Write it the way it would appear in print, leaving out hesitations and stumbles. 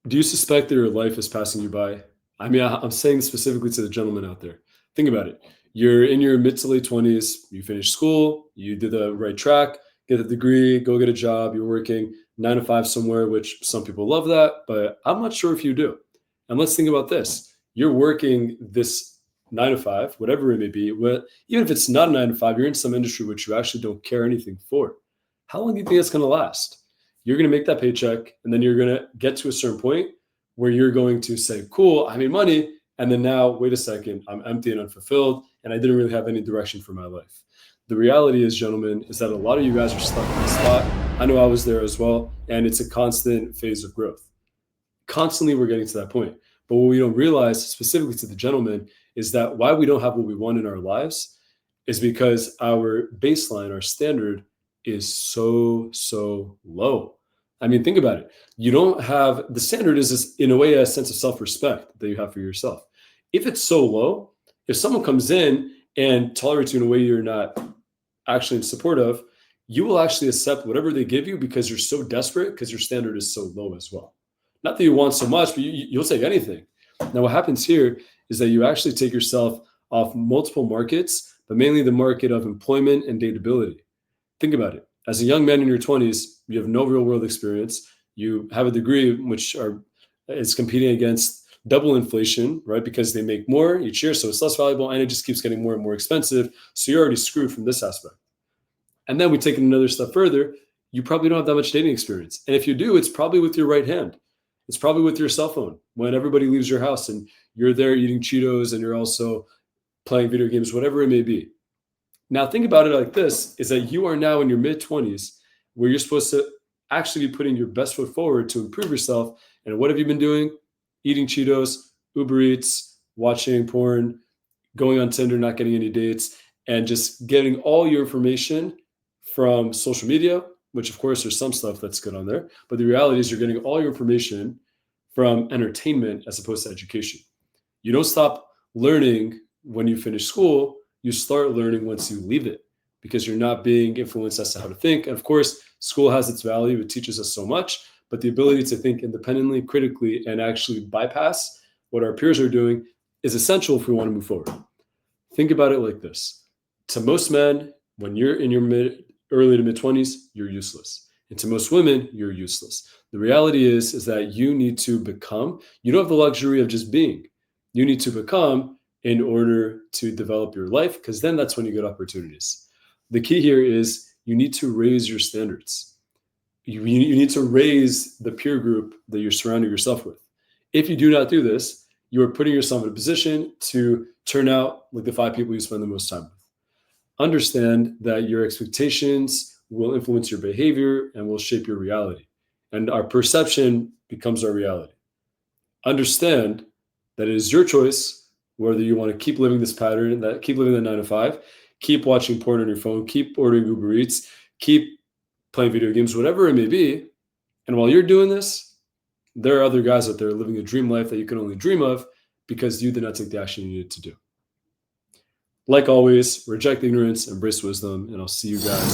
Do you suspect that your life is passing you by? I mean, I'm saying specifically to the gentleman out there. Think about it. You're in your mid to late 20s, you finish school, you did the right track, get a degree, go get a job, you're working 9 to 5 somewhere, which some people love that, but I'm not sure if you do. And let's think about this. You're working this 9 to 5, whatever it may be, even if it's not a 9 to 5, you're in some industry which you actually don't care anything for. How long do you think it's going to last? You're going to make that paycheck, and then you're going to get to a certain point where you're going to say, cool, I made money. And then now, wait a second, I'm empty and unfulfilled, and I didn't really have any direction for my life. The reality is, gentlemen, is that a lot of you guys are stuck in this spot. I know I was there as well, and it's a constant phase of growth. Constantly, we're getting to that point. But what we don't realize, specifically to the gentleman, is that why we don't have what we want in our lives is because our baseline, our standard is so low. I mean, think about it. You don't have the standard is in a way a sense of self-respect that you have for yourself. If it's so low, if someone comes in and tolerates you in a way you're not actually in support of, you will actually accept whatever they give you because you're so desperate because your standard is so low as well. Not that you want so much, but you'll take anything. Now, what happens here is that you actually take yourself off multiple markets, but mainly the market of employment and dateability. Think about it. As a young man in your 20s, you have no real world experience. You have a degree which is competing against double inflation, right? Because they make more each year, so it's less valuable, and it just keeps getting more and more expensive. So you're already screwed from this aspect. And then we take it another step further. You probably don't have that much dating experience. And if you do, it's probably with your right hand. It's probably with your cell phone when everybody leaves your house and you're there eating Cheetos and you're also playing video games, whatever it may be. Now, think about it like this, is that you are now in your mid-20s where you're supposed to actually be putting your best foot forward to improve yourself. And what have you been doing? Eating Cheetos, Uber Eats, watching porn, going on Tinder, not getting any dates, and just getting all your information from social media, which of course there's some stuff that's good on there. But the reality is you're getting all your information from entertainment as opposed to education. You don't stop learning when you finish school. You start learning once you leave it because you're not being influenced as to how to think. And of course, school has its value. It teaches us so much, but the ability to think independently, critically, and actually bypass what our peers are doing is essential if we want to move forward. Think about it like this. To most men, when you're in your early to mid-20s, you're useless. And to most women, you're useless. The reality is that you need to become. You don't have the luxury of just being. You need to become in order to develop your life, because then that's when you get opportunities. The key here is you need to raise your standards. You need to raise the peer group that you're surrounding yourself with. If you do not do this, you are putting yourself in a position to turn out like the 5 people you spend the most time with. Understand that your expectations will influence your behavior and will shape your reality. And our perception becomes our reality. Understand that it is your choice whether you want to keep living this pattern, keep living the 9 to 5, keep watching porn on your phone, keep ordering Uber Eats, keep playing video games, whatever it may be. And while you're doing this, there are other guys out there living a dream life that you can only dream of because you did not take the action you needed to do. Like always, reject ignorance, embrace wisdom, and I'll see you guys